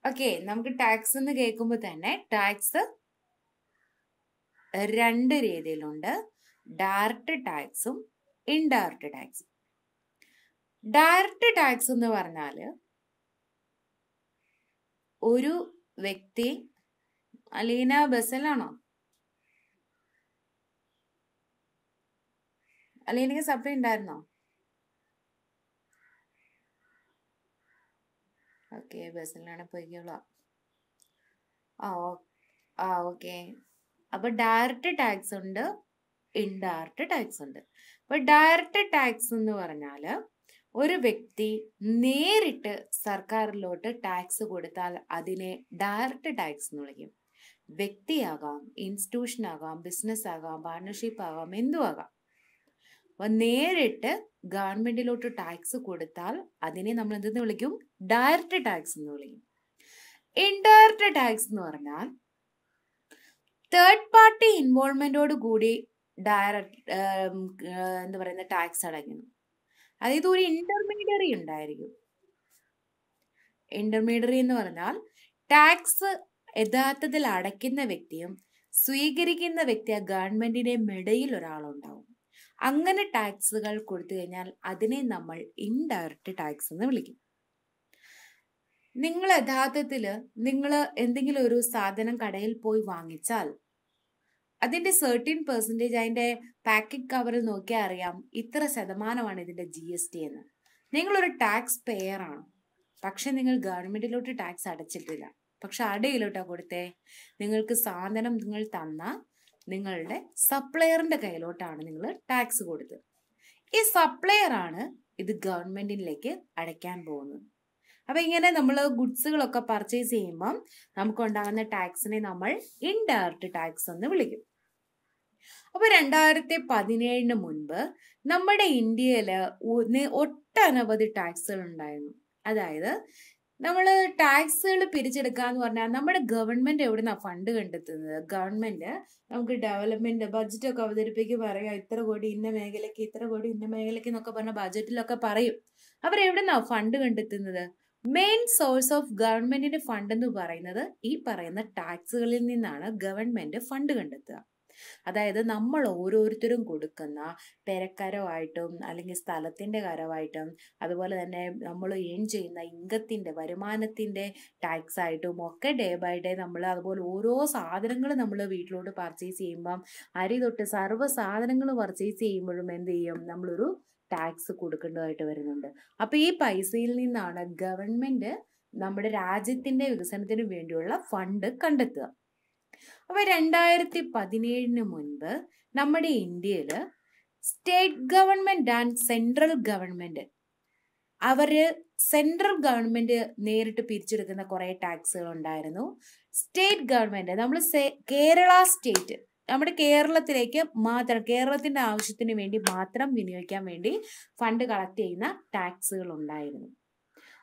Okay, നമുക്ക് tax എന്ന് കേൾക്കുമ്പോൾ തന്നെ ടാക്സ് രണ്ട് രീതിയിലുണ്ട്. ഡയറക്റ്റ് ടാക്സും ഇൻഡയറക്റ്റ് ടാക്സും. ഡയറക്റ്റ് ടാക്സ് എന്ന് പറഞ്ഞാൽ ഒരു വ്യക്തി, അലീന ബസ്സിലാണോ? അലീനക്ക് സപ്ലൈ ഉണ്ടായിരുന്നോ? ഓക്കെ, ബസ്സിലാണ് പോയിക്കോളാം. ഓക്കെ. അപ്പൊ ഡയറക്റ്റ് ടാക്സ് ഉണ്ട്, ഇൻഡയറക്റ്റ് ടാക്സ് ഉണ്ട്. അപ്പൊ ഡയറക്റ്റ് ടാക്സ് എന്ന് പറഞ്ഞാല് ഒരു വ്യക്തി നേരിട്ട് സർക്കാരിലോട്ട് ടാക്സ് കൊടുത്താൽ അതിനെ ഡയറക്റ്റ് ടാക്സ് എന്ന് വിളിക്കും. വ്യക്തിയാകാം, ഇൻസ്റ്റിറ്റ്യൂഷൻ ആകാം, ബിസിനസ് ആകാം, പാർട്ണർഷിപ്പ് ആകാം, എന്തും ആകാം. അപ്പൊ നേരിട്ട് ഗവൺമെന്റിലോട്ട് ടാക്സ് കൊടുത്താൽ അതിനെ നമ്മൾ എന്തെന്ന് വിളിക്കും? ഡയറക്റ്റ് ടാക്സ് എന്ന് വിളിക്കും. ഇൻഡയറക്റ്റ് ടാക്സ് എന്ന് പറഞ്ഞാൽ തേർഡ് പാർട്ടി ഇൻവോൾവ്മെന്റോട് കൂടി ഡയറക്റ്റ് എന്താ പറയുന്ന ടാക്സ് അടയ്ക്കുന്നു. അതായത് ഒരു ഇന്റർമീഡിയറി ഉണ്ടായിരിക്കും. ഇന്റർമീഡിയറി എന്ന് പറഞ്ഞാൽ ടാക്സ് യഥാർത്ഥത്തിൽ അടയ്ക്കുന്ന വ്യക്തിയും സ്വീകരിക്കുന്ന വ്യക്തി ഗവൺമെന്റിന്റെ ഇടയിൽ ഒരാളുണ്ടാവും. അങ്ങനെ ടാക്സുകൾ കൊടുത്തു കഴിഞ്ഞാൽ അതിനെ നമ്മൾ ഇൻഡയറക്റ്റ് ടാക്സ് എന്ന് വിളിക്കും. നിങ്ങൾ യഥാർത്ഥത്തില് നിങ്ങൾ എന്തെങ്കിലും ഒരു സാധനം കടയിൽ പോയി വാങ്ങിച്ചാൽ അതിന്റെ 13% അതിന്റെ പാക്കറ്റ് കവറിൽ നോക്കിയാൽ അറിയാം ഇത്ര ശതമാനമാണ് ഇതിന്റെ GST എന്ന്. നിങ്ങളൊരു ടാക്സ് പെയർ ആണ്, പക്ഷെ നിങ്ങൾ ഗവൺമെന്റിലോട്ട് ടാക്സ് അടച്ചിട്ടില്ല. പക്ഷെ അടയിലോട്ടാ കൊടുത്തേ? നിങ്ങൾക്ക് സാധനം നിങ്ങൾ തന്ന നിങ്ങളുടെ സപ്ലയറിന്റെ കയ്യിലോട്ടാണ് നിങ്ങൾ ടാക്സ് കൊടുത്തത്. ഈ സപ്ലയർ ആണ് ഇത് ഗവൺമെന്റിലേക്ക് അടയ്ക്കാൻ പോകുന്നത്. അപ്പൊ ഇങ്ങനെ നമ്മൾ ഗുഡ്സുകളൊക്കെ പർച്ചേസ് ചെയ്യുമ്പം നമുക്കുണ്ടാകുന്ന ടാക്സിനെ നമ്മൾ ഇൻഡയറക്റ്റ് ടാക്സ് എന്ന് വിളിക്കും. അപ്പൊ 2017 മുൻപ് നമ്മുടെ ഇന്ത്യയില് ഒട്ടനവധി ടാക്സുകൾ ഉണ്ടായിരുന്നു. അതായത് നമ്മൾ ടാക്സുകൾ പിരിച്ചെടുക്കാന്ന് പറഞ്ഞാൽ നമ്മുടെ ഗവൺമെന്റ് എവിടുന്നാ ഫണ്ട് കണ്ടെത്തുന്നത്? ഗവൺമെന്റ് നമുക്ക് ഡെവലപ്മെന്റ് ബഡ്ജറ്റ് ഒക്കെ അവതരിപ്പിക്കും, പറയാം ഇത്ര കോടി ഇന്ന മേഖലയ്ക്ക്, ഇത്ര കോടി ഇന്ന മേഖലയ്ക്ക് എന്നൊക്കെ പറഞ്ഞ ബഡ്ജറ്റിലൊക്കെ പറയും. അവരെവിടുന്നാ ഫണ്ട് കണ്ടെത്തുന്നത്? മെയിൻ സോഴ്സ് ഓഫ് ഗവൺമെന്റിന്റെ ഫണ്ട് എന്ന് പറയുന്നത് ഈ പറയുന്ന ടാക്സുകളിൽ നിന്നാണ് ഗവൺമെന്റ് ഫണ്ട് കണ്ടെത്തുക. അതായത് നമ്മൾ ഓരോരുത്തരും കൊടുക്കുന്ന പെരക്കരമായിട്ടും അല്ലെങ്കിൽ സ്ഥലത്തിന്റെ കരമായിട്ടും അതുപോലെ തന്നെ നമ്മൾ ഏൺ ചെയ്യുന്ന ഇൻകത്തിന്റെ വരുമാനത്തിന്റെ ടാക്സ് ആയിട്ടും ഒക്കെ ഡേ ബൈ ഡേ നമ്മൾ അതുപോലെ ഓരോ സാധനങ്ങൾ നമ്മൾ വീട്ടിലോട്ട് പർച്ചേസ് ചെയ്യുമ്പം അരി തൊട്ട് സർവ്വ സാധനങ്ങൾ പർച്ചേസ് ചെയ്യുമ്പോഴും എന്ത് ചെയ്യും? നമ്മളൊരു ടാക്സ് കൊടുക്കേണ്ടതായിട്ട് വരുന്നുണ്ട്. അപ്പൊ ഈ പൈസയിൽ നിന്നാണ് ഗവൺമെന്റ് നമ്മുടെ രാജ്യത്തിന്റെ വികസനത്തിന് വേണ്ടിയുള്ള ഫണ്ട് കണ്ടെത്തുക. അപ്പൊ 2017 മുൻപ് നമ്മുടെ ഇന്ത്യയില് state government and central government central government നേരിട്ട് പിരിച്ചെടുക്കുന്ന കുറെ ടാക്സുകൾ ഉണ്ടായിരുന്നു. സ്റ്റേറ്റ് ഗവൺമെന്റ് നമ്മൾ കേരള സ്റ്റേറ്റ് നമ്മുടെ കേരളത്തിലേക്ക് മാത്രം, കേരളത്തിന്റെ ആവശ്യത്തിന് വേണ്ടി മാത്രം വിനിയോഗിക്കാൻ വേണ്ടി ഫണ്ട് കളക്ട് ചെയ്യുന്ന ടാക്സുകൾ ഉണ്ടായിരുന്നു.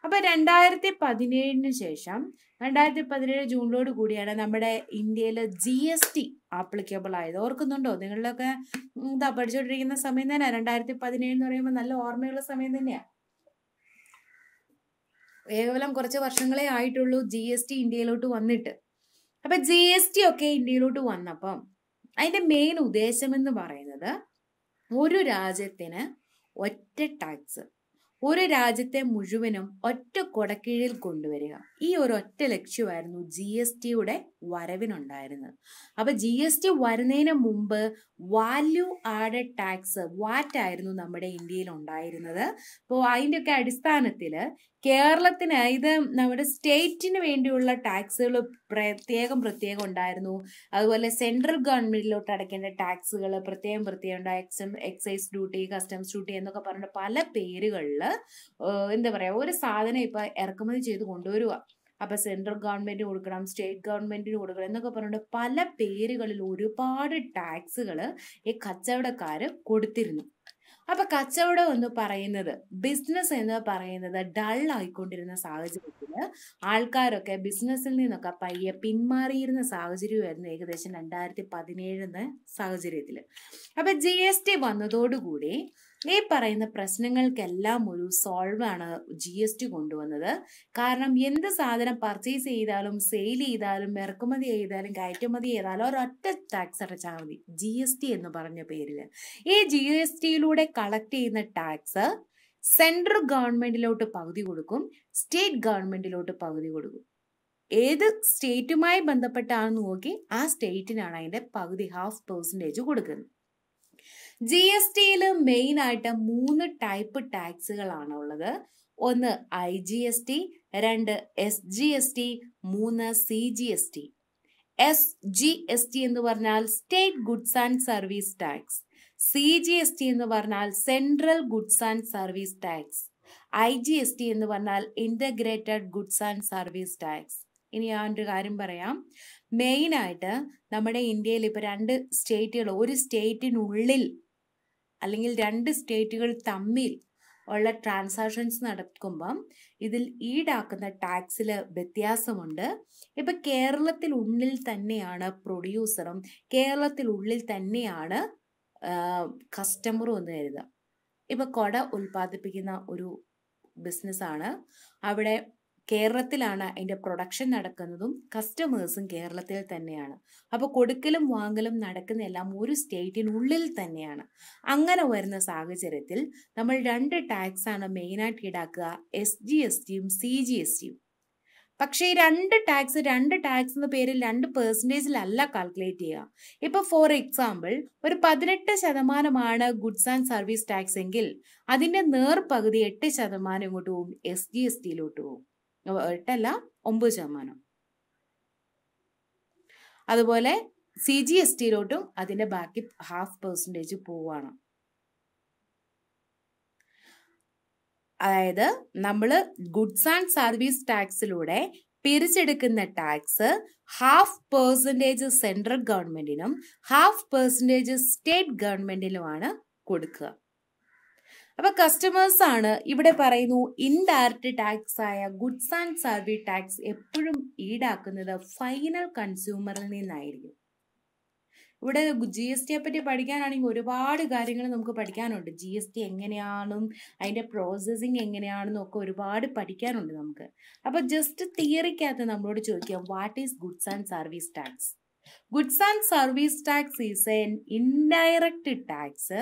അപ്പൊ 2017 ശേഷം 2017 ജൂണിലോട് കൂടിയാണ് നമ്മുടെ ഇന്ത്യയിൽ GST ആപ്ലിക്കബിൾ ആയത്. ഓർക്കുന്നുണ്ടോ? നിങ്ങളിലൊക്കെ ഇതാ പഠിച്ചുകൊണ്ടിരിക്കുന്ന സമയം തന്നെ 2017 എന്ന് പറയുമ്പോൾ നല്ല ഓർമ്മയുള്ള സമയം തന്നെയാ. കേവലം കുറച്ച് വർഷങ്ങളെ ആയിട്ടുള്ളൂ GST ഇന്ത്യയിലോട്ട് വന്നിട്ട്. അപ്പൊ GST ഒക്കെ ഇന്ത്യയിലോട്ട് വന്നപ്പം അതിന്റെ മെയിൻ ഉദ്ദേശം എന്ന് പറയുന്നത് ഒരു രാജ്യത്തിന് ഒറ്റ ടാക്സ്, ഒരു രാജ്യത്തെ മുഴുവനും ഒറ്റ കൊടക്കീഴിൽ കൊണ്ടുവരിക. ഈ ഒരു ഒറ്റ ലക്ഷ്യമായിരുന്നു GSTയുടെ വരവിനുണ്ടായിരുന്നത്. അപ്പൊ GST വരുന്നതിന് മുമ്പ് വാല്യൂ ആഡഡ് ടാക്സ് വാറ്റ് ആയിരുന്നു നമ്മുടെ ഇന്ത്യയിൽ ഉണ്ടായിരുന്നത്. അപ്പോൾ അതിൻ്റെ ഒക്കെ അടിസ്ഥാനത്തില് കേരളത്തിന് ഇത് നമ്മുടെ സ്റ്റേറ്റിന് വേണ്ടിയുള്ള ടാക്സുകൾ പ്രത്യേകം ഉണ്ടായിരുന്നു. അതുപോലെ സെൻട്രൽ ഗവൺമെന്റിലോട്ട് അടയ്ക്കേണ്ട ടാക്സുകൾ പ്രത്യേകം ഉണ്ടായി. എക്സൈസ് ഡ്യൂട്ടി, കസ്റ്റംസ് ഡ്യൂട്ടി എന്നൊക്കെ പറഞ്ഞ പല പേരുകളിൽ എന്താ പറയാ ഒരു സാധനം ഇപ്പൊ ഇറക്കുമതി ചെയ്ത് കൊണ്ടുവരിക. അപ്പൊ സെൻട്രൽ ഗവൺമെന്റ് കൊടുക്കണം, സ്റ്റേറ്റ് ഗവൺമെന്റിന് കൊടുക്കണം എന്നൊക്കെ പറഞ്ഞിട്ട് പല പേരുകളിൽ ഒരുപാട് ടാക്സുകൾ ഈ കച്ചവടക്കാര് കൊടുത്തിരുന്നു. അപ്പൊ കച്ചവടം എന്ന് പറയുന്നത്, ബിസിനസ് എന്ന് പറയുന്നത് ഡൾ ആയിക്കൊണ്ടിരുന്ന സാഹചര്യത്തില് ആൾക്കാരൊക്കെ ബിസിനസ്സിൽ നിന്നൊക്കെ പയ്യെ പിന്മാറിയിരുന്ന സാഹചര്യമായിരുന്നു ഏകദേശം 2017 സാഹചര്യത്തില്. അപ്പൊ GST വന്നതോടുകൂടി ഈ പറയുന്ന പ്രശ്നങ്ങൾക്കെല്ലാം ഒരു സോൾവ് ആണ് GST കൊണ്ടുവന്നത്. കാരണം എന്ത് സാധനം പർച്ചേസ് ചെയ്താലും സെയിൽ ചെയ്താലും ഇറക്കുമതി ചെയ്താലും കയറ്റുമതി ചെയ്താലും ഒരൊറ്റ ടാക്സ് അടച്ചാൽ മതി, GST എന്ന് പറഞ്ഞ പേരിൽ. ഈ GSTയിലൂടെ കളക്ട് ചെയ്യുന്ന ടാക്സ് സെൻട്രൽ ഗവൺമെന്റിലോട്ട് പകുതി കൊടുക്കും, സ്റ്റേറ്റ് ഗവൺമെന്റിലോട്ട് പകുതി കൊടുക്കും. ഏത് സ്റ്റേറ്റുമായി ബന്ധപ്പെട്ടാണെന്ന് നോക്കി ആ സ്റ്റേറ്റിനാണ് അതിന്റെ പകുതി, 0.5% കൊടുക്കുന്നത്. GSTയിൽ മെയിൻ ആയിട്ട് 3 ടൈപ്പ് ടാക്സുകളാണ് ഉള്ളത്. ഒന്ന് IGST, 2 SGST, 3 CGST. SGST എന്ന് പറഞ്ഞാൽ state goods and service tax, CGST എന്ന് പറഞ്ഞാൽ central goods and service tax, IGST എന്ന് പറഞ്ഞാൽ integrated goods and service tax. ഇനി ഞാനൊരു കാര്യം പറയാം. മെയിൻ ആയിട്ട് നമ്മുടെ ഇന്ത്യയിൽ ഇപ്പൊ 2 സ്റ്റേറ്റുകൾ, ഒരു സ്റ്റേറ്റിനുള്ളിൽ അല്ലെങ്കിൽ 2 സ്റ്റേറ്റുകൾ തമ്മിൽ ഉള്ള ട്രാൻസാക്ഷൻസ് നടക്കുമ്പം ഇതിൽ ഈടാക്കുന്ന ടാക്സിൽ വ്യത്യാസമുണ്ട്. ഇപ്പൊ കേരളത്തിനുള്ളിൽ തന്നെയാണ് പ്രൊഡ്യൂസറും കേരളത്തിനുള്ളിൽ തന്നെയാണ് കസ്റ്റമറും എന്ന് കരുതുക. ഇപ്പൊ കൊട ഉൽപ്പാദിപ്പിക്കുന്ന ഒരു ബിസിനസ്സാണ്, അവിടെ കേരളത്തിലാണ് അതിന്റെ പ്രൊഡക്ഷൻ നടക്കുന്നതും കസ്റ്റമേഴ്സും കേരളത്തിൽ തന്നെയാണ്. അപ്പോൾ കൊടുക്കലും വാങ്ങലും നടക്കുന്നതെല്ലാം ഒരു സ്റ്റേറ്റിനുള്ളിൽ തന്നെയാണ്. അങ്ങനെ വരുന്ന സാഹചര്യത്തിൽ നമ്മൾ 2 ടാക്സ് ആണ് മെയിനായിട്ട് ഈടാക്കുക, SGSTയും CGSTയും. പക്ഷേ ഈ 2 ടാക്സ് എന്ന പേരിൽ 2% കാൽക്കുലേറ്റ് ചെയ്യുക. ഇപ്പൊ ഫോർ എക്സാമ്പിൾ ഒരു 18% ഗുഡ്സ് ആൻഡ് സർവീസ് ടാക്സ് എങ്കിൽ അതിന്റെ നേർപകുതി 8% ഇങ്ങോട്ട് പോകും, SGSTയിലോട്ട് പോകും. 8 9%. അതുപോലെ CGSTയിലോട്ടും അതിന്റെ ബാക്കി 0.5% പോവാണ്. അതായത് നമ്മൾ ഗുഡ്സ് ആൻഡ് സർവീസ് ടാക്സിലൂടെ പിരിച്ചെടുക്കുന്ന ടാക്സ് 0.5% സെൻട്രൽ ഗവൺമെന്റിനും 0.5% സ്റ്റേറ്റ് ഗവൺമെന്റിനുമാണ് കൊടുക്കുക. അപ്പൊ കസ്റ്റമേഴ്സ് ആണ് ഇവിടെ പറയുന്നു ഇൻഡയറക്റ്റ് ടാക്സ് ആയ ഗുഡ്സ് ആൻഡ് സർവീസ് ടാക്സ് എപ്പോഴും ഈടാക്കുന്നത് ഫൈനൽ കൺസ്യൂമറിൽ നിന്നായിരിക്കും. ഇവിടെ GSTയെ പറ്റി പഠിക്കാനാണെങ്കിൽ ഒരുപാട് കാര്യങ്ങൾ നമുക്ക് പഠിക്കാനുണ്ട്. GST എങ്ങനെയാണെന്നും അതിന്റെ പ്രോസസ്സിങ് എങ്ങനെയാണെന്നും ഒക്കെ ഒരുപാട് പഠിക്കാനുണ്ട് നമുക്ക്. അപ്പൊ ജസ്റ്റ് തിയറിക്കകത്ത് നമ്മളോട് ചോദിക്കാം, what is goods and service tax? Goods and service tax is N indirect tax.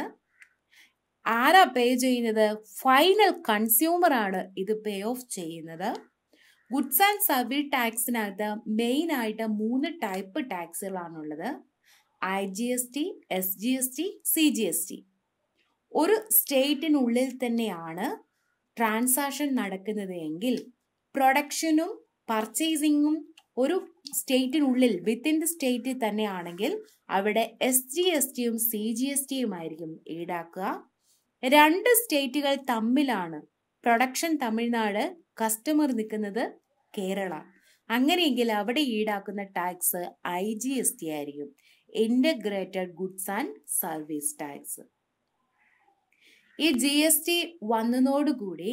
ആരാ പേ ചെയ്യുന്നത്? ഫൈനൽ കൺസ്യൂമർ ആണ് ഇത് പേ ഓഫ് ചെയ്യുന്നത്. ഗുഡ്സ് ആൻഡ് സർവീസ് ടാക്സിനകത്ത് മെയിൻ ആയിട്ട് 3 ടൈപ്പ് ടാക്സുകളാണുള്ളത്, IGST, SGST, CGST. ഒരു സ്റ്റേറ്റിനുള്ളിൽ തന്നെയാണ് ട്രാൻസാക്ഷൻ നടക്കുന്നത് എങ്കിൽ പ്രൊഡക്ഷനും പർച്ചേസിങ്ങും ഒരു സ്റ്റേറ്റിനുള്ളിൽ വിത്തിൻ ദി സ്റ്റേറ്റിൽ തന്നെയാണെങ്കിൽ അവിടെ SGSTയും CGSTയും ആയിരിക്കും ഈടാക്കുക. 2 സ്റ്റേറ്റുകൾ തമ്മിലാണ് പ്രൊഡക്ഷൻ തമിഴ്നാട്, കസ്റ്റമർ നിൽക്കുന്നത് കേരള, അങ്ങനെയെങ്കിൽ അവിടെ ഈടാക്കുന്ന ടാക്സ് IGST ആയിരിക്കും, integrated goods and service tax. ഈ GST വന്നതോടുകൂടി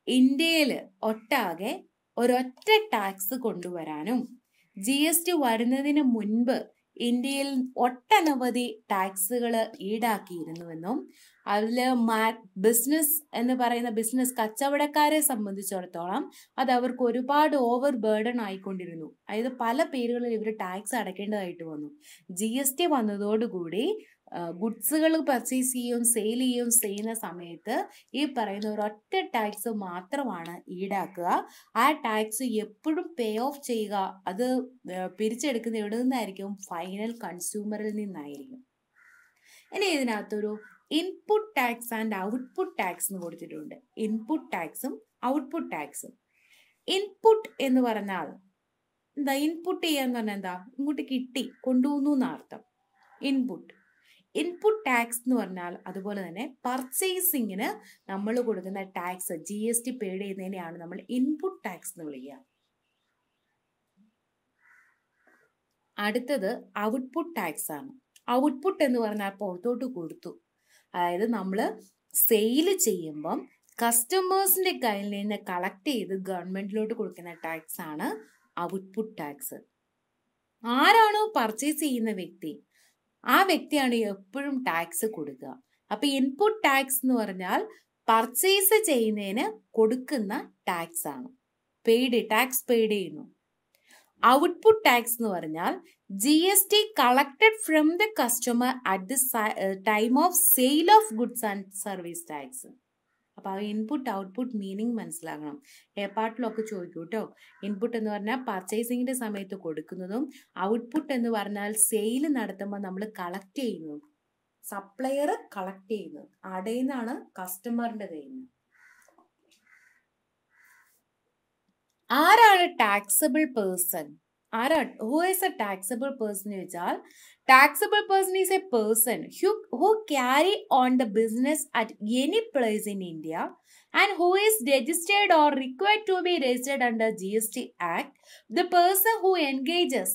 ഇന്ത്യയിൽ ഒട്ടാകെ ഒരൊറ്റ ടാക്സ് കൊണ്ടുവരാനും, GST വരുന്നതിന് മുൻപ് ഇന്ത്യയിൽ ഒട്ടനവധി ടാക്സുകൾ ഈടാക്കിയിരുന്നുവെന്നും അതിൽ ബിസിനസ് എന്ന് പറയുന്ന ബിസിനസ് കച്ചവടക്കാരെ സംബന്ധിച്ചിടത്തോളം അത് അവർക്ക് ഒരുപാട് ഓവർ ബേർഡൺ ആയിക്കൊണ്ടിരുന്നു. അതായത് പല പേരുകളിൽ ഇവർ ടാക്സ് അടയ്ക്കേണ്ടതായിട്ട് വന്നു. GST വന്നതോടുകൂടി ഗുഡ്സുകൾ പർച്ചേസ് ചെയ്യുകയും സെയിൽ ചെയ്യുകയും ചെയ്യുന്ന സമയത്ത് ഈ പറയുന്ന ഒരൊറ്റ ടാക്സ് മാത്രമാണ് ഈടാക്കുക. ആ ടാക്സ് എപ്പോഴും പേ ഓഫ് ചെയ്യുക, അത് പിരിച്ചെടുക്കുന്ന എവിടെ നിന്നായിരിക്കും? ഫൈനൽ കൺസ്യൂമറിൽ നിന്നായിരിക്കും. ഇനി ഇതിനകത്തൊരു input tax and output tax എന്ന് കൊടുത്തിട്ടുണ്ട്. ഇൻപുട്ട് ടാക്സും ഔട്ട്പുട്ട് ടാക്സും. ഇൻപുട്ട് എന്ന് പറഞ്ഞാൽ എന്താ? ഇൻപുട്ട് ചെയ്യാന്ന് പറഞ്ഞാൽ എന്താ? ഇങ്ങോട്ട് കിട്ടി, കൊണ്ടുവന്നു എന്നർത്ഥം. ഇൻപുട്ട് ടാക്സ് എന്ന് പറഞ്ഞാൽ അതുപോലെ തന്നെ പർച്ചേസിങ്ങിന് നമ്മൾ കൊടുക്കുന്ന ടാക്സ്, GST പേഡ് ചെയ്യുന്നതിനെയാണ് നമ്മൾ ഇൻപുട്ട് ടാക്സ് എന്ന് വിളിക്കുക. അടുത്തത് ഔട്ട്പുട്ട് ടാക്സ് ആണ്. ഔട്ട്പുട്ട് എന്ന് പറഞ്ഞാൽ പുറത്തോട്ട് കൊടുത്തു, അതായത് നമ്മൾ സെയിൽ ചെയ്യുമ്പം കസ്റ്റമേഴ്സിന്റെ കയ്യിൽ നിന്ന് കളക്ട് ചെയ്ത് ഗവൺമെന്റിലോട്ട് കൊടുക്കുന്ന ടാക്സ് ആണ് ഔട്ട്പുട്ട് ടാക്സ്. ആരാണോ പർച്ചേസ് ചെയ്യുന്ന വ്യക്തി, ആ വ്യക്തിയാണ് എപ്പോഴും ടാക്സ് കൊടുക്കുക. അപ്പൊ ഇൻപുട്ട് ടാക്സ് എന്ന് പറഞ്ഞാൽ പർച്ചേസ് ചെയ്യുന്നതിന് കൊടുക്കുന്ന ടാക്സ് ആണ്, ടാക്സ് പെയ്ഡ് ചെയ്യുന്നു. ഔട്ട്പുട്ട് ടാക്സ് എന്ന് പറഞ്ഞാൽ GST collected from the customer at the time of sale of goods and service tax. അപ്പൊ ആ ഇൻപുട്ട് ഔട്ട്പുട്ട് മീനിങ് മനസ്സിലാക്കണം. എ പാർട്ടിലൊക്കെ ചോദിക്കും കേട്ടോ. ഇൻപുട്ട് എന്ന് പറഞ്ഞാൽ പർച്ചേസിങ്ങിന്റെ സമയത്ത് കൊടുക്കുന്നതും, ഔട്ട്പുട്ട് എന്ന് പറഞ്ഞാൽ സെയിൽ നടത്തുമ്പോൾ നമ്മൾ കളക്ട് ചെയ്യുന്നതും. സപ്ലയർ കളക്ട് ചെയ്യുന്നത് ആടെ നിന്നാണ് കസ്റ്റമറിന്റെ കയ്യിൽ നിന്ന്. ആരാണ് taxable person? Who is a taxable person എന്ന് വെച്ചാൽ taxable person is a person who carry on the business at any place in India and who is registered or required to be registered under GST Act. The person who engages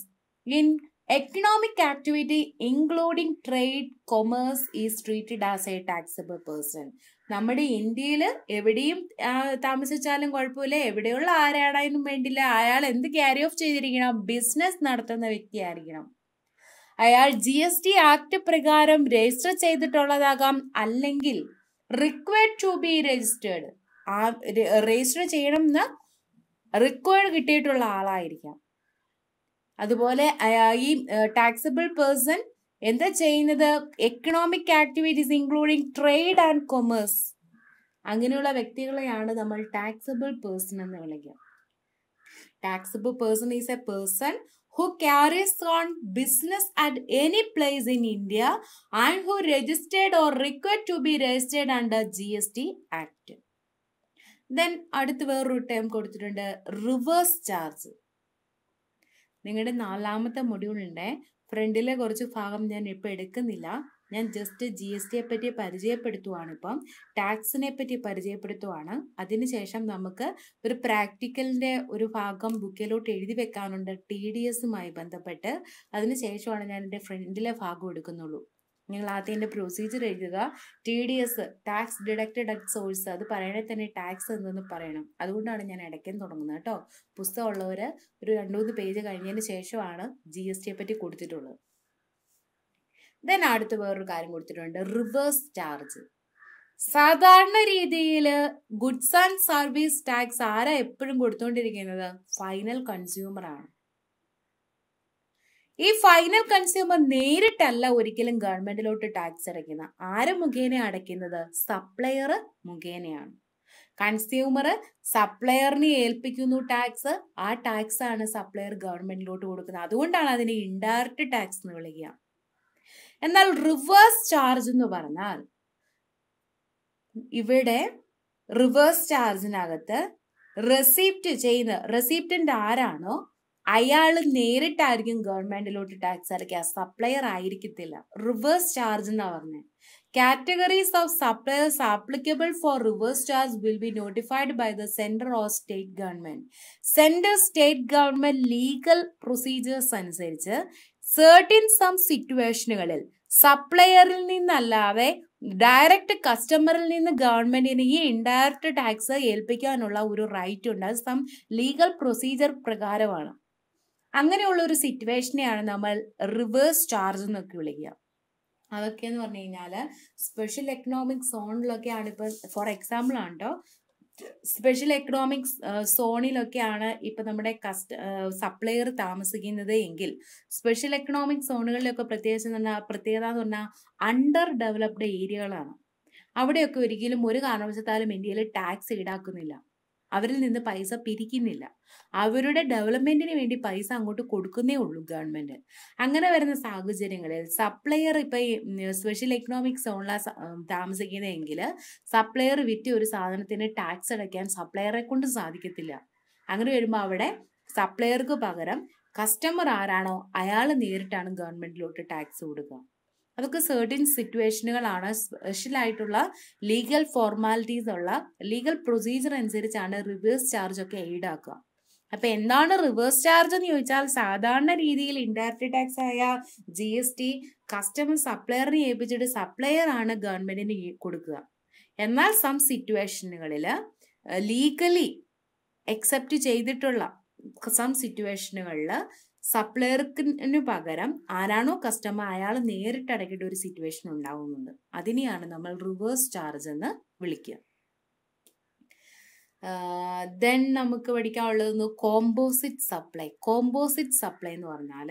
in economic activity including trade, commerce is treated as a taxable person. നമ്മുടെ ഇന്ത്യയിൽ എവിടെയും താമസിച്ചാലും കുഴപ്പമില്ല, എവിടെയുള്ള ആരാണെന്നും വേണ്ടില്ല, അയാൾ എന്ത് carry of ചെയ്തിരിക്കണം? Business നടത്തുന്ന വ്യക്തിയായിരിക്കണം. അയാൾ GST ആക്ട് പ്രകാരം രജിസ്റ്റർ ചെയ്തിട്ടുള്ളതാകാം, അല്ലെങ്കിൽ required to be registered, register ചെയ്യണം എന്ന് റിക്വയർഡ് കിട്ടിയിട്ടുള്ള ആളായിരിക്കാം. അതുപോലെ ഈ ടാക്സബിൾ പേഴ്സൺ എന്താ ചെയ്യുന്നത്? Economic activities including trade and commerce, അങ്ങനെയുള്ള വ്യക്തികളെയാണ് നമ്മൾ ടാക്സബിൾ പേഴ്സൺ എന്ന് വിളിക്കുക. Taxable person is a person who carries on business at any place in India and who registered or required to be registered under GST Act. Then അടുത്ത വേറൊരു term കൊടുത്തിട്ടുണ്ട്, reverse charge. നിങ്ങളുടെ 4ാമത്തെ മൊഡ്യൂളിൻ്റെ ഫ്രണ്ടിലെ കുറച്ച് ഭാഗം ഞാൻ ഇപ്പോൾ എടുക്കുന്നില്ല. ഞാൻ ജസ്റ്റ് GSTയെ പറ്റി പരിചയപ്പെടുത്തുവാണ്. ഇപ്പം ടാക്സിനെ പറ്റി പരിചയപ്പെടുത്തുവാണ്. അതിനുശേഷം നമുക്ക് ഒരു പ്രാക്ടിക്കലിൻ്റെ ഒരു ഭാഗം ബുക്കിലോട്ട് എഴുതി വെക്കാനുണ്ട് TDSുമായി ബന്ധപ്പെട്ട്. അതിനുശേഷമാണ് ഞാൻ എൻ്റെ ഫ്രണ്ടിലെ ഭാഗം എടുക്കുന്നുള്ളൂ. നിങ്ങൾ ആദ്യം എൻ്റെ പ്രൊസീജിയർ എഴുതുക. TDS tax deducted at source, അത് പറയണേ തന്നെ ടാക്സ് എന്തെന്ന് പറയണം. അതുകൊണ്ടാണ് ഞാൻ ഇടയ്ക്കാൻ തുടങ്ങുന്നത് കേട്ടോ. പുസ്തകമുള്ളവർ ഒരു 2-3 പേജ് കഴിഞ്ഞതിന് ശേഷമാണ് GSTയെ പറ്റി കൊടുത്തിട്ടുള്ളത്. ദെൻ അടുത്ത് വേറൊരു കാര്യം കൊടുത്തിട്ടുണ്ട്, റിവേഴ്സ് ചാർജ്. സാധാരണ രീതിയിൽ ഗുഡ്സ് ആൻഡ് സർവീസ് ടാക്സ് ആരാ എപ്പോഴും കൊടുത്തുകൊണ്ടിരിക്കുന്നത്? ഫൈനൽ കൺസ്യൂമർ ആണ്. ഈ ഫൈനൽ കൺസ്യൂമർ നേരിട്ടല്ല ഒരിക്കലും ഗവൺമെന്റിലോട്ട് ടാക്സ് അടയ്ക്കുന്നത്. ആര് മുഖേന അടയ്ക്കുന്നത്? സപ്ലയർ മുഖേനയാണ്. കൺസ്യൂമർ സപ്ലയറിനെ ഏൽപ്പിക്കുന്നു ടാക്സ്, ആ ടാക്സ് ആണ് സപ്ലയർ ഗവൺമെന്റിലോട്ട് കൊടുക്കുന്നത്. അതുകൊണ്ടാണ് അതിനെ ഇൻഡയറക്റ്റ് ടാക്സ് എന്ന് വിളിക്കുക. എന്നാൽ റിവേഴ്സ് ചാർജ് എന്ന് പറഞ്ഞാൽ ഇവിടെ റിവേഴ്സ് ചാർജിനകത്ത് റെസിപ്റ്റന്റ് ആരാണോ അയാൾ നേരിട്ടായിരിക്കും ഗവൺമെന്റിലോട്ട് ടാക്സ് അടയ്ക്കുക, സപ്ലയർ ആയിരിക്കത്തില്ല. റിവേഴ്സ് ചാർജ് എന്നാ പറഞ്ഞത്. Categories of suppliers applicable for reverse charge will be notified by the center or state government. Center state government legal procedures അനുസരിച്ച് some സിറ്റുവേഷനുകളിൽ സപ്ലയറിൽ നിന്നല്ലാതെ ഡയറക്റ്റ് കസ്റ്റമറിൽ നിന്ന് ഗവൺമെന്റിന് ഈ ഇൻഡയറക്റ്റ് ടാക്സ് ഏൽപ്പിക്കാനുള്ള ഒരു റൈറ്റ് ഉണ്ട്. അത് സം ലീഗൽ പ്രൊസീജിയർ പ്രകാരമാണ്. അങ്ങനെയുള്ള ഒരു സിറ്റുവേഷനെയാണ് നമ്മൾ റിവേഴ്സ് ചാർജ് എന്നൊക്കെ വിളിക്കുക. അതൊക്കെയെന്ന് പറഞ്ഞു കഴിഞ്ഞാൽ സ്പെഷ്യൽ എക്കണോമിക് സോണിലൊക്കെയാണ്. ഇപ്പം ഫോർ എക്സാമ്പിൾ ആണ് കേട്ടോ, സ്പെഷ്യൽ എക്കണോമിക് സോണിലൊക്കെയാണ് ഇപ്പം നമ്മുടെ സപ്ലയർ താമസിക്കുന്നത് എങ്കിൽ സ്പെഷ്യൽ എക്കണോമിക് സോണുകളിലൊക്കെ പ്രത്യേകത എന്ന് പറഞ്ഞാൽ അണ്ടർ ഡെവലപ്ഡ് ഏരിയകളാണ്. അവിടെയൊക്കെ ഒരിക്കലും ഒരു കാരണവശാലും ഇന്ത്യയിൽ ടാക്സ് ഈടാക്കുന്നില്ല, അവരിൽ നിന്ന് പൈസ പിരിക്കുന്നില്ല. അവരുടെ ഡെവലപ്മെന്റിന് വേണ്ടി പൈസ അങ്ങോട്ട് കൊടുക്കുന്നേ ഉള്ളൂ ഗവൺമെന്റ്. അങ്ങനെ വരുന്ന സാഹചര്യങ്ങളിൽ സപ്ലയർ ഇപ്പൊ സ്പെഷ്യൽ എക്കണോമിക് സോണിലാണ് താമസിക്കുന്നതെങ്കിൽ സപ്ലയർ വിറ്റ് ഒരു സാധനത്തിന് ടാക്സ് അടയ്ക്കാൻ സപ്ലയറെ കൊണ്ട് സാധിക്കത്തില്ല. അങ്ങനെ വരുമ്പോൾ അവിടെ സപ്ലയർക്ക് പകരം കസ്റ്റമർ ആരാണോ അയാൾ നേരിട്ടാണ് ഗവൺമെന്റിലോട്ട് ടാക്സ് കൊടുക്കുക. അതൊക്കെ സർട്ടൻ സിറ്റുവേഷനുകളാണ്. സ്പെഷ്യലായിട്ടുള്ള ലീഗൽ ഫോർമാലിറ്റീസ് ഉള്ള ലീഗൽ പ്രൊസീജിയർ അനുസരിച്ചാണ് റിവേഴ്സ് ചാർജ് ഒക്കെ ഈടാക്കുക. അപ്പൊ എന്താണ് റിവേഴ്സ് ചാർജ് എന്ന് ചോദിച്ചാൽ സാധാരണ രീതിയിൽ ഇൻഡയറക്റ്റ് ടാക്സ് ആയ GST കസ്റ്റമർ സപ്ലയറിനെ ഏൽപ്പിച്ചിട്ട് സപ്ലയർ ആണ് ഗവൺമെന്റിന് കൊടുക്കുക. എന്നാൽ സം സിറ്റുവേഷനുകളിൽ ലീഗലി അക്സെപ്റ്റ് ചെയ്തിട്ടുള്ള സം സിറ്റുവേഷനുകളിൽ സപ്ലയർക്ക് പകരം ആരാണോ കസ്റ്റമർ അയാൾ നേരിട്ട് അടയ്ക്കേണ്ട ഒരു സിറ്റുവേഷൻ ഉണ്ടാവുന്നുണ്ട്. അതിനെയാണ് നമ്മൾ റിവേഴ്സ് ചാർജ് എന്ന് വിളിക്കുക. ദെൻ നമുക്ക് പഠിക്കാനുള്ളത് കോമ്പോസിറ്റ് സപ്ലൈ. കോമ്പോസിറ്റ് സപ്ലൈ എന്ന് പറഞ്ഞാൽ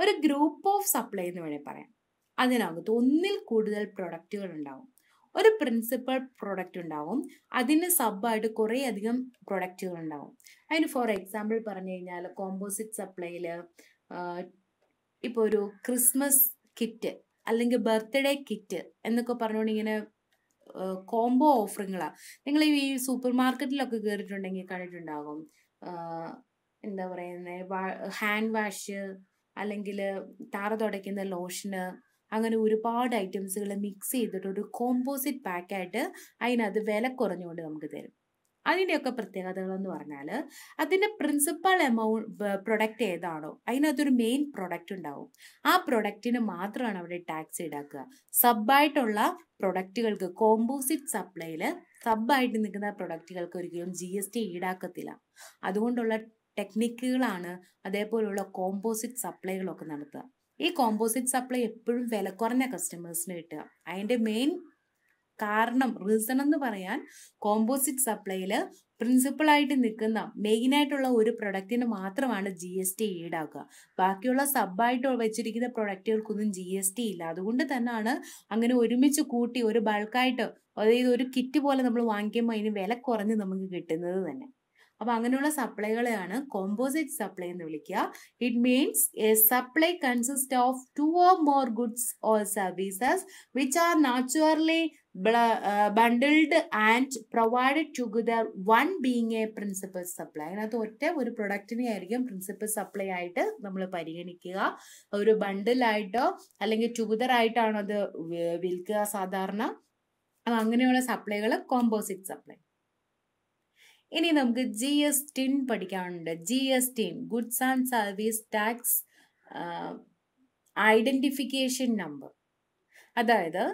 ഒരു ഗ്രൂപ്പ് ഓഫ് സപ്ലൈ എന്ന് വേണേൽ പറയാം. അതിനകത്ത് ഒന്നിൽ കൂടുതൽ പ്രൊഡക്റ്റുകൾ ഉണ്ടാവും. ഒരു പ്രിൻസിപ്പൽ പ്രൊഡക്റ്റ് ഉണ്ടാവും, അതിന് സബായിട്ട് കുറേ അധികം പ്രൊഡക്റ്റുകൾ ഉണ്ടാവും. അതിന് ഫോർ എക്സാമ്പിൾ പറഞ്ഞു കഴിഞ്ഞാൽ കോമ്പോസിറ്റ് സപ്ലൈയിൽ ഇപ്പോൾ ഒരു ക്രിസ്മസ് കിറ്റ് അല്ലെങ്കിൽ ബർത്ത്ഡേ കിറ്റ് എന്നൊക്കെ പറഞ്ഞുകൊണ്ട് ഇങ്ങനെ കോംബോ ഓഫറിങ്ങളാണ്. നിങ്ങൾ ഈ സൂപ്പർ മാർക്കറ്റിലൊക്കെ കയറിയിട്ടുണ്ടെങ്കിൽ കണ്ടിട്ടുണ്ടാകും. എന്താ പറയുന്നത്, ഹാൻഡ് വാഷ് അല്ലെങ്കിൽ തറ തുടയ്ക്കുന്ന ലോഷന്, അങ്ങനെ ഒരുപാട് ഐറ്റംസുകൾ മിക്സ് ചെയ്തിട്ട് ഒരു കോമ്പോസിറ്റ് പാക്കായിട്ട് അതിനകത്ത് വില കുറഞ്ഞുകൊണ്ട് നമുക്ക് തരും. അതിൻ്റെയൊക്കെ പ്രത്യേകതകൾ എന്ന് പറഞ്ഞാൽ അതിൻ്റെ പ്രിൻസിപ്പൽ പ്രൊഡക്റ്റ് ഏതാണോ അതിനകത്തൊരു മെയിൻ പ്രൊഡക്റ്റ് ഉണ്ടാവും. ആ പ്രൊഡക്റ്റിന് മാത്രമാണ് അവിടെ ടാക്സ് ഈടാക്കുക. സബായിട്ടുള്ള പ്രൊഡക്റ്റുകൾക്ക് കോമ്പോസിറ്റ് സപ്ലൈയിൽ സബായിട്ട് നിൽക്കുന്ന പ്രൊഡക്റ്റുകൾക്ക് ഒരിക്കലും GST ഈടാക്കത്തില്ല. അതുകൊണ്ടുള്ള ടെക്നിക്കുകളാണ് അതേപോലുള്ള കോമ്പോസിറ്റ് സപ്ലൈകളൊക്കെ നടത്തുക. ഈ കോമ്പോസിറ്റ് സപ്ലൈ എപ്പോഴും വില കുറഞ്ഞ കസ്റ്റമേഴ്സിന് കിട്ടുക. അതിൻ്റെ മെയിൻ കാരണം റീസൺ എന്ന് പറയാൻ കോമ്പോസിറ്റ് സപ്ലൈയിൽ പ്രിൻസിപ്പളായിട്ട് നിൽക്കുന്ന മെയിനായിട്ടുള്ള ഒരു പ്രൊഡക്റ്റിന് മാത്രമാണ് GST ഈടാക്കുക. ബാക്കിയുള്ള സബായിട്ട് വെച്ചിരിക്കുന്ന പ്രൊഡക്റ്റുകൾക്കൊന്നും GST ഇല്ല. അതുകൊണ്ട് തന്നെയാണ് അങ്ങനെ ഒരുമിച്ച് കൂട്ടി ഒരു ബൾക്കായിട്ട്, അതായത് ഒരു കിറ്റ് പോലെ നമ്മൾ വാങ്ങിക്കുമ്പോൾ അതിന് വില കുറഞ്ഞ് നമുക്ക് കിട്ടുന്നത് തന്നെ. അപ്പൊ അങ്ങനെയുള്ള സപ്ലൈകളെയാണ് കോമ്പോസിറ്റ് സപ്ലൈ എന്ന് വിളിക്കുക. It means A supply consist of 2 or more goods or services which are naturally bundled and provided together, one being a principal supply. അതിനകത്ത് ഒറ്റ ഒരു പ്രൊഡക്റ്റിനെ ആയിരിക്കും പ്രിൻസിപ്പൽ സപ്ലൈ ആയിട്ട് നമ്മൾ പരിഗണിക്കുക. ഒരു ബണ്ടിലായിട്ടോ അല്ലെങ്കിൽ ടുഗദർ ആയിട്ടാണോ അത് വിൽക്കുക സാധാരണ. അങ്ങനെയുള്ള സപ്ലൈകൾ കോമ്പോസിറ്റ് സപ്ലൈ. ഇനി നമുക്ക് GST പഠിക്കാനുണ്ട്. GST goods and service tax identification number. അതായത്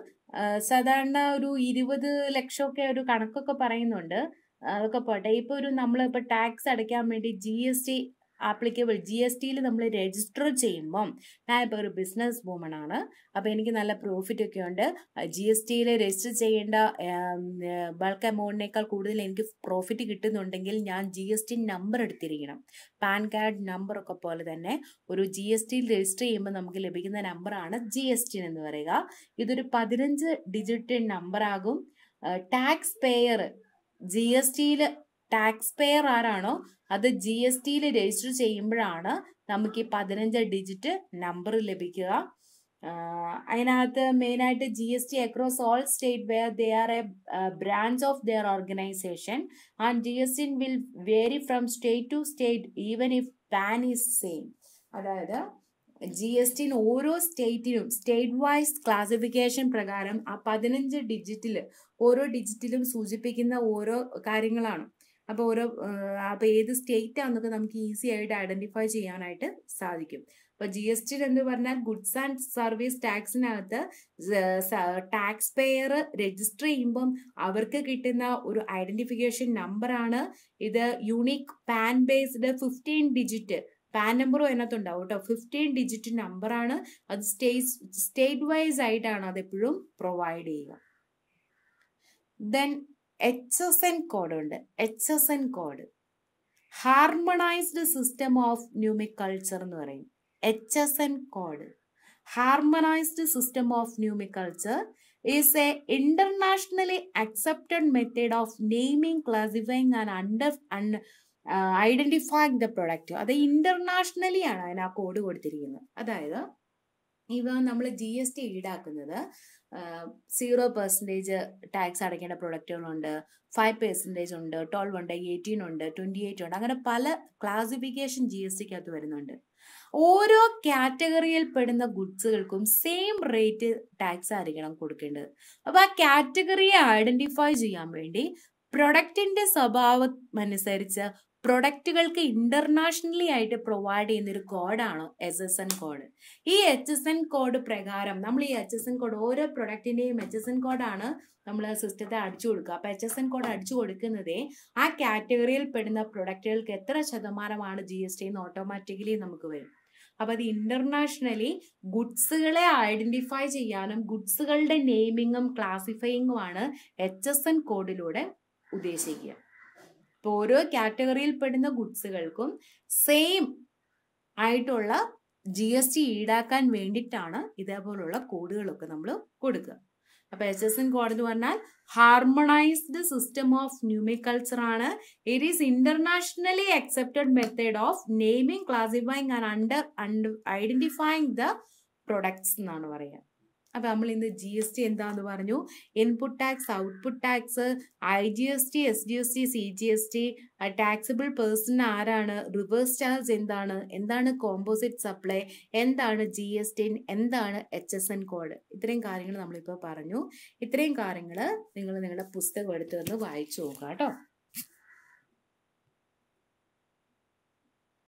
സാധാരണ ഒരു 20 ലക്ഷമൊക്കെ ഒരു കണക്കൊക്കെ പറയുന്നുണ്ട്. അതൊക്കെ പോട്ടെ. ഇപ്പോൾ ഒരു നമ്മളിപ്പോൾ ടാക്സ് അടയ്ക്കാൻ വേണ്ടി GST ആപ്ലിക്കബിൾ, GSTയിൽ നമ്മൾ രജിസ്റ്റർ ചെയ്യുമ്പം, ഞാൻ ഇപ്പോൾ ഒരു ബിസിനസ് വുമൺ ആണ്, അപ്പോൾ എനിക്ക് നല്ല പ്രോഫിറ്റ് ഒക്കെ ഉണ്ട്. GSTയിൽ രജിസ്റ്റർ ചെയ്യേണ്ട ബൾക്ക് എമൗണ്ടിനേക്കാൾ കൂടുതൽ എനിക്ക് പ്രോഫിറ്റ് കിട്ടുന്നുണ്ടെങ്കിൽ ഞാൻ GST നമ്പർ എടുത്തിരിക്കണം. പാൻ കാർഡ് നമ്പറൊക്കെ പോലെ തന്നെ ഒരു GSTയിൽ രജിസ്റ്റർ ചെയ്യുമ്പോൾ നമുക്ക് ലഭിക്കുന്ന നമ്പറാണ് GST എന്ന് പറയുക. ഇതൊരു 15 ഡിജിറ്റ് നമ്പർ ആകും. ടാക്സ് പെയർ, GSTയിൽ ടാക്സ് പെയർ ആരാണോ അത് GSTയിൽ രജിസ്റ്റർ ചെയ്യുമ്പോഴാണ് നമുക്ക് ഈ 15 ഡിജിറ്റ് നമ്പർ ലഭിക്കുക. അതിനകത്ത് മെയിനായിട്ട് GST across all state where they are a branch of their organisation and GST will vary from state to state even if PAN is same. അതായത് GST ഓരോ സ്റ്റേറ്റിനും സ്റ്റേറ്റ് വൈസ് ക്ലാസിഫിക്കേഷൻ പ്രകാരം ആ 15 ഡിജിറ്റിൽ ഓരോ ഡിജിറ്റിലും സൂചിപ്പിക്കുന്ന ഓരോ കാര്യങ്ങളാണ്. അപ്പോൾ അപ്പോൾ ഏത് സ്റ്റേറ്റ് ആണെന്നൊക്കെ നമുക്ക് ഈസി ആയിട്ട് ഐഡന്റിഫൈ ചെയ്യാനായിട്ട് സാധിക്കും. അപ്പോൾ GST എന്ന് പറഞ്ഞാൽ ഗുഡ്സ് ആൻഡ് സർവീസ് ടാക്സിനകത്ത് ടാക്സ് പെയർ രജിസ്റ്റർ ചെയ്യുമ്പം അവർക്ക് കിട്ടുന്ന ഒരു ഐഡന്റിഫിക്കേഷൻ നമ്പറാണ് ഇത്. Unique PAN based 15 digit PAN നമ്പറും അതിനകത്തുണ്ടാവും കേട്ടോ. 15 ഡിജിറ്റ് നമ്പറാണ് അത്. സ്റ്റേറ്റ് വൈസ് ആയിട്ടാണ് അതെപ്പോഴും പ്രൊവൈഡ് ചെയ്യുക. ദെൻ HSN കോഡ് ഉണ്ട്. HSN code harmonised system of nomenclature എന്ന് പറയും. HSN code harmonised system of nomenclature is a internationally accepted method of naming, classifying and identifying the product. അത് internationally ആണ് അതിന് ആ കോഡ് കൊടുത്തിരിക്കുന്നത്. അതായത് ഇവ നമ്മൾ GST ഈടാക്കുന്നത് 0% ടാക്സ് അടയ്ക്കേണ്ട പ്രൊഡക്റ്റുകളുണ്ട്, 5% ഉണ്ട്, 12 ഉണ്ട്, 18 ഉണ്ട്, 28 ഉണ്ട്. അങ്ങനെ പല ക്ലാസിഫിക്കേഷൻ GSTക്കകത്ത് വരുന്നുണ്ട്. ഓരോ കാറ്റഗറിയിൽ പെടുന്ന ഗുഡ്സുകൾക്കും സെയിം റേറ്റ് ടാക്സ് ആയിരിക്കണം കൊടുക്കേണ്ടത്. അപ്പൊ ആ കാറ്റഗറിയെ ഐഡന്റിഫൈ ചെയ്യാൻ വേണ്ടി പ്രൊഡക്റ്റിന്റെ സ്വഭാവം അനുസരിച്ച് പ്രൊഡക്റ്റുകൾക്ക് ഇന്റർനാഷണലി ആയിട്ട് പ്രൊവൈഡ് ചെയ്യുന്ന ഒരു കോഡാണ് HSN കോഡ്. ഈ HSN കോഡ് പ്രകാരം നമ്മൾ ഈ HSN കോഡ് ഓരോ പ്രൊഡക്റ്റിന്റെയും HSN കോഡാണ് നമ്മൾ സിസ്റ്റത്തെ അടിച്ചു കൊടുക്കുക. അപ്പൊ HSN കോഡ് അടിച്ചു കൊടുക്കുന്നതേ ആ കാറ്റഗറിയിൽ പെടുന്ന പ്രൊഡക്റ്റുകൾക്ക് എത്ര ശതമാനമാണ് GST എന്ന് ഓട്ടോമാറ്റിക്കലി നമുക്ക് വരും. അപ്പൊ അത് ഇന്റർനാഷണലി ഗുഡ്സുകളെ ഐഡന്റിഫൈ ചെയ്യാനും ഗുഡ്സുകളുടെ നെയിമിങ്ങും ക്ലാസിഫയിങ്ങുമാണ് HSN കോഡിലൂടെ ഉദ്ദേശിക്കുക. ഇപ്പൊ ഓരോ കാറ്റഗറിയിൽ പെടുന്ന ഗുഡ്സുകൾക്കും സെയിം ആയിട്ടുള്ള GST ഈടാക്കാൻ വേണ്ടിയിട്ടാണ് ഇതേപോലുള്ള കോഡുകളൊക്കെ നമ്മൾ കൊടുക്കുക. അപ്പൊ HSN കോഡ് എന്ന് പറഞ്ഞാൽ ഹാർമണൈസ്ഡ് സിസ്റ്റം ഓഫ് ന്യൂമിക്കൾച്ചർ ആണ്. It is internationally accepted method of naming, classifying and identifying the products എന്നാണ് പറയുക. അപ്പൊ നമ്മൾ ഇന്ന് GST എന്താന്ന് പറഞ്ഞു. Input tax, output tax, IGST, SGST, CGST, taxable person ആരാണ്, റിവേഴ്സ് ചാർജ് എന്താണ്, എന്താണ് കോമ്പോസിറ്റ് സപ്ലൈ, എന്താണ് GST, എന്താണ് HSN കോഡ്, ഇത്രയും കാര്യങ്ങൾ നമ്മളിപ്പോൾ പറഞ്ഞു. ഇത്രയും കാര്യങ്ങൾ നിങ്ങൾ നിങ്ങളുടെ പുസ്തകം എടുത്ത് വന്ന് വായിച്ചു നോക്കുക കേട്ടോ.